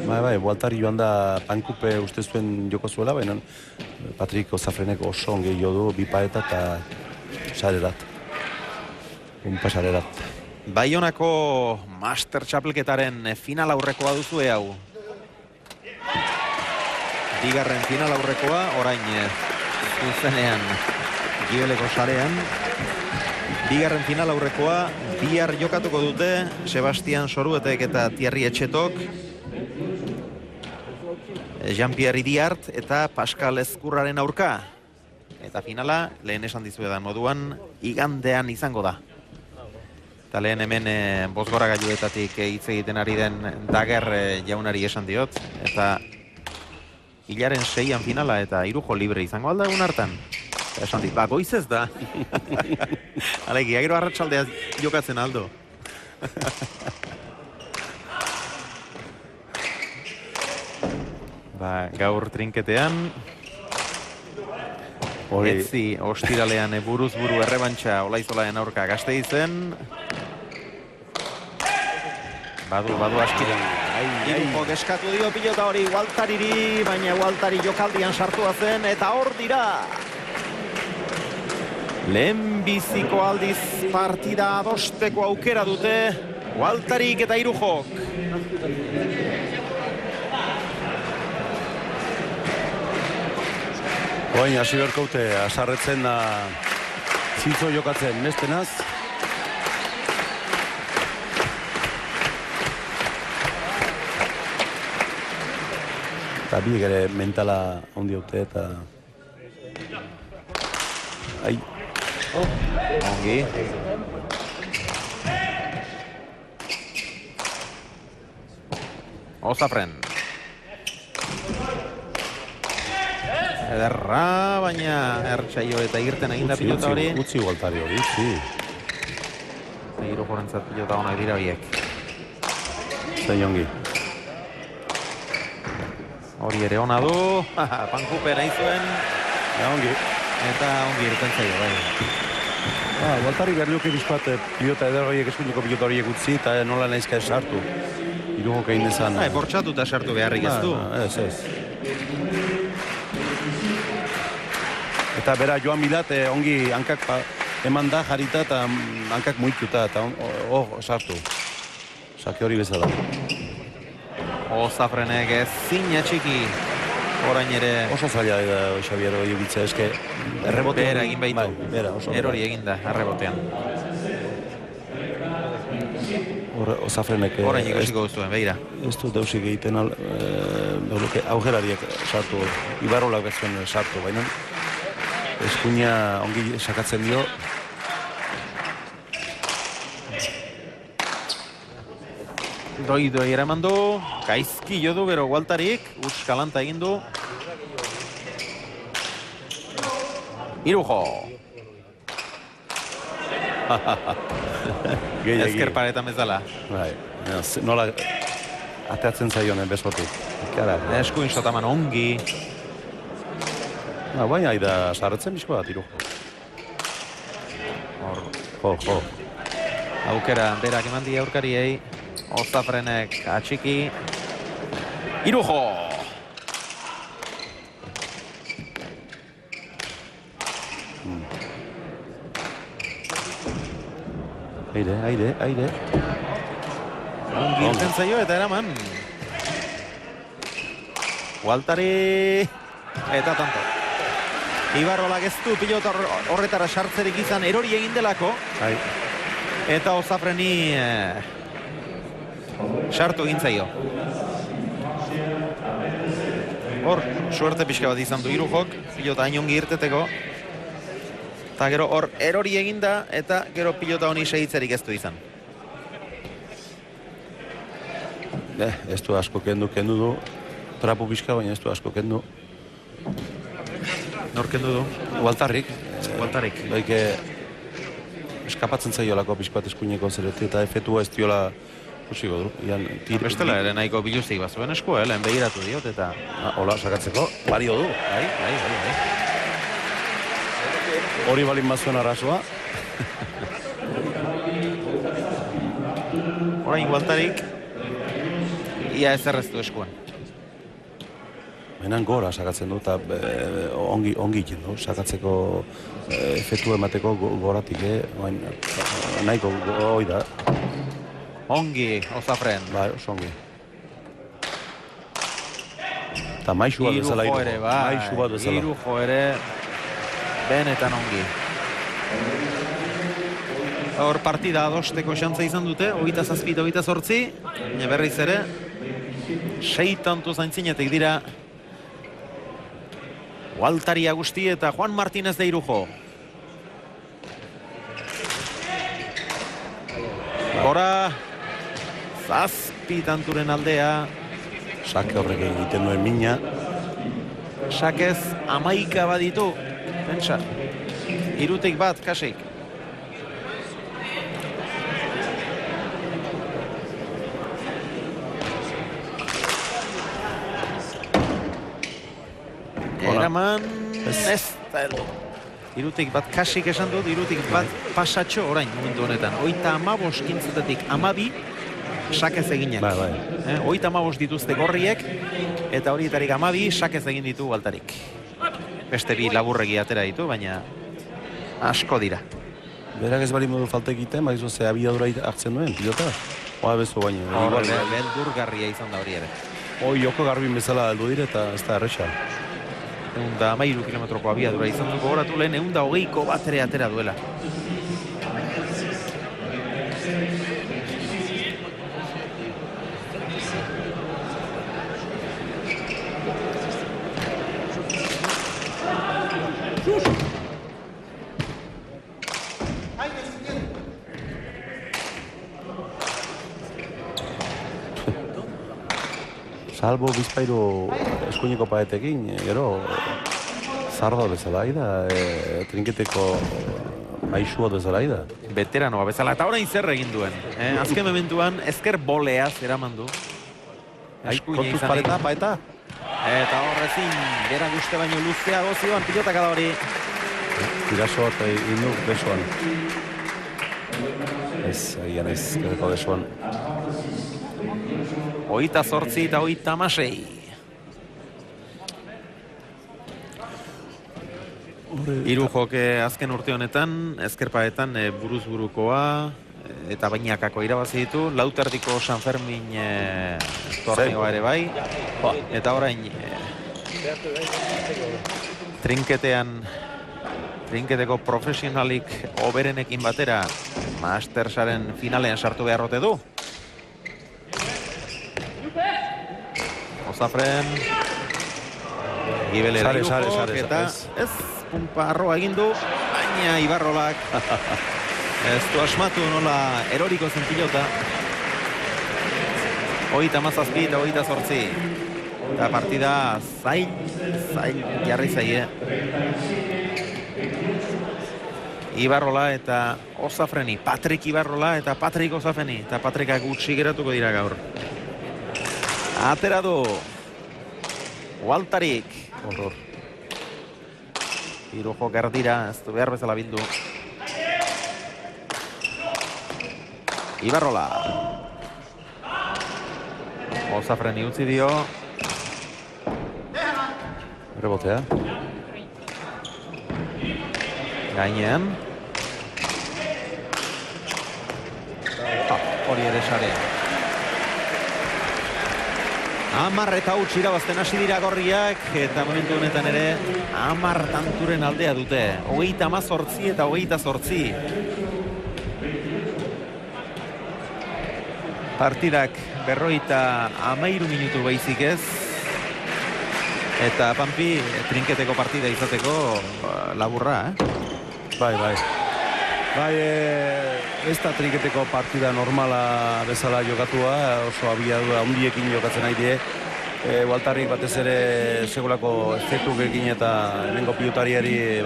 Bai, Waltari joan da pankupe uste zuen joko zuela, baina Patrik Ozafrenek oso ongi jo du, bi paeta eta sarerat. Unpa sarerat. Baionako Master Txapelketaren final aurrekoa duzue hau. Bigarren final aurrekoa, orain zuzenean Gibeleko sarean. Bigarren final aurrekoa, bihar jokatuko dute Sebastian Soruetek eta Thierry Etxetok. Jean-Pierre Idiart eta Pascal Ezkurraren aurka. Eta finala, lehen esan dizuedan moduan, igandean izango da. Eta lehen hemen bozgora gailuetatik hitz egiten ari den Dager jaunari esan diot. Eta hilaren 6an finala eta Irujo libre izango alda egun hartan. Esan dit, goizez da. Alegi, agero arratsaldea jokatzen aldo. Gaur trinketean. Etzi, ostiralean buruz buru errebantxa Olaizolaen aurka Gasteizen. Badu askiren. Irujo eskatu dio pilota hori Waltariri, baina Waltari jokaldian sartua zen, eta hor dira. Lehenbiziko aldiz partida adosteko aukera dute Waltarik eta Irujok. Oain, hasi berkoute, asarretzen da zintzo jokatzen, nestenaz. Eta biek ere mentala ondi haute eta... Ai. Ongi. Ozafren. Ederra, baina ertsaio eta irten egin da pilota hori. Utzi Waltari hori, utzi. Iru jorentzat pilota honak dira horiek. Zain ongi. Hori ere ona du. Pankupe nahi zuen. Ongi. Eta ongi irten zaio, bai. Waltari behar duke bizpat pilota eder horiek, eskuineko pilota horiek utzi, eta nola nahizka esartu. Irujok egin dezan. Bortxatu eta sartu beharrik ez du. Ez. Eta bera Joan Milat ongi hankak eman da jarita eta hankak muituta eta sartu. Sake hori bezala. Ozafrenek ezin atxiki orain ere. Oso zaila da Xabier hori egitzea, eske errebotean. Bera egin baitu. Bera, oso. Erori egin da, errebotean. Ozafrenek... Orain ikusiko duzuen, behira. Ez du deusik egiten augerariek sartu. Ibarrolak ez zuen sartu, baina eskuina ongi sakatzen dio. Doi eraman du, gaizki jo du gero Waltarik, Kalanta egin du. Irujo. Ezker paretan bezala. Nola ateatzen zaionen besotik. Eskuin sotaman ongi. Baina aida sarretzen bizko bat, Irujo. Jo. Aukera berak eman di aurkariei. Ozafrenek atxiki. Irujo! Aire. Ongi irten zaio eta eraman. Waltari eta tanto. Ibarrolak ez du pilota horretara sartzerik izan erori egin delako. Eta Ozafreni sartu egin zaio. Hor, suerte pixka bat izan du Irujok, pilota hain ongi irteteko. Eta gero hor erori eginda eta gero pilota honi segitzerik ez du izan. Ez du asko kendu du. Trapu pixka, baina ez du asko kendu. Nor kendu du? Waltarik. Waltarik. Eskapatzen zaiolako pixkat eskuineko zeretik eta efetua ez diola kusiko du. Bestela ere nahiko biluzik bat zuen esku, lehen begiratu diot eta... Hola, sakatzeko, bario du. Bai. Hori balin bazuen arrazoa. Orain Waltarik ia ezer ez du eskuan. Henan gora sakatzen du, eta ongi egiten du, sakatzeko efektu emateko goratik, nahiko hoi da. Ongi, Ozafren. Bai, oso ongi. Eta maixu bat bezala Irujo ere, bai. Maixu bat bezala. Irujo ere, benetan ongi. Hor partida adosteko xantza izan dute, 27 eta 28, baina berriz ere, 6 tantu zaintzinetik dira Waltari Agusti eta Juan Martínez de Irujo. Gora, 7 tanturen aldea. Sake horrek egiten duen mina. Sakez 11 baditu, pentsa. 3 bat, kasik. Eraman, ez da heldu. 3 bat kasik esan dut, 3 bat pasatxo orain momentu honetan. 35 kintzetetik 12 sakez eginak. Bai. 35 dituzte gorriek, eta horietarik 12 sakez egin ditu Waltarik. Beste 2 laburregi atera ditu, baina asko dira. Berak ez bali modu falta egiten, baizu ze abiadura hartzen duen, pilota? Oa bezu baino. Beldurgarria izan da hori ere. Hoi joko garbin bezala heldu dire eta ez da erresa. 113 kilometroko abiadura izan du, gogoratu lehen 120ko bat ere atera duela. Salbo bizpairu eskuineko paetekin, gero zarda bezala da, trinketeko maixua bezala da. Veteranoa bezala, eta orain zer egin duen. Azken momentuan, ezker boleaz eraman du. Kontuz paeta? Eta horrezin, bera guzti baino luzeago zioan pilotak da hori. Tirasoa eta inu besoan. Ez, agian ez, gereko besoan. 28 eta 36. Irujok azken urte honetan, ezkerpaetan buruz burukoa eta bainakako irabazi ditu. Lauterdiko San Fermin torneoa ere bai. Eta orain trinketeko profesionalik oberenekin batera Mastersaren finalean sartu beharrote du. Ozafren Gibelera Irujok eta ez punpa arroa egin du, baina Ibarrolak ez du asmatu nola eroriko zen pilota. 37 eta 28. Eta partida zail jarri zaie. Ibarrola eta Ozafreni, Patrik Ibarrola eta Patrik Ozafreni, eta Patrikak gutxi geratuko dira gaur. Atera du Waltarik. Horror. Irujo gardira, ez du behar bezala bildu. Ibarrola. Ozafreni utzi dio. Rebotea. Gainean. Hori ere sarea. 10 eta huts irabazten hasi dira gorriak, eta momentu honetan ere 10 tanturen aldea dute. 38 eta 28. Partidak 53 minutu baizik ez. Eta Pampi trinketeko partida izateko laburra, Bai. Ez da trinketeko partida normala bezala jokatua, oso abiadura handiekin jokatzen nahi die. Waltarik batez ere segulako efektukekin eta hemengo pilotariari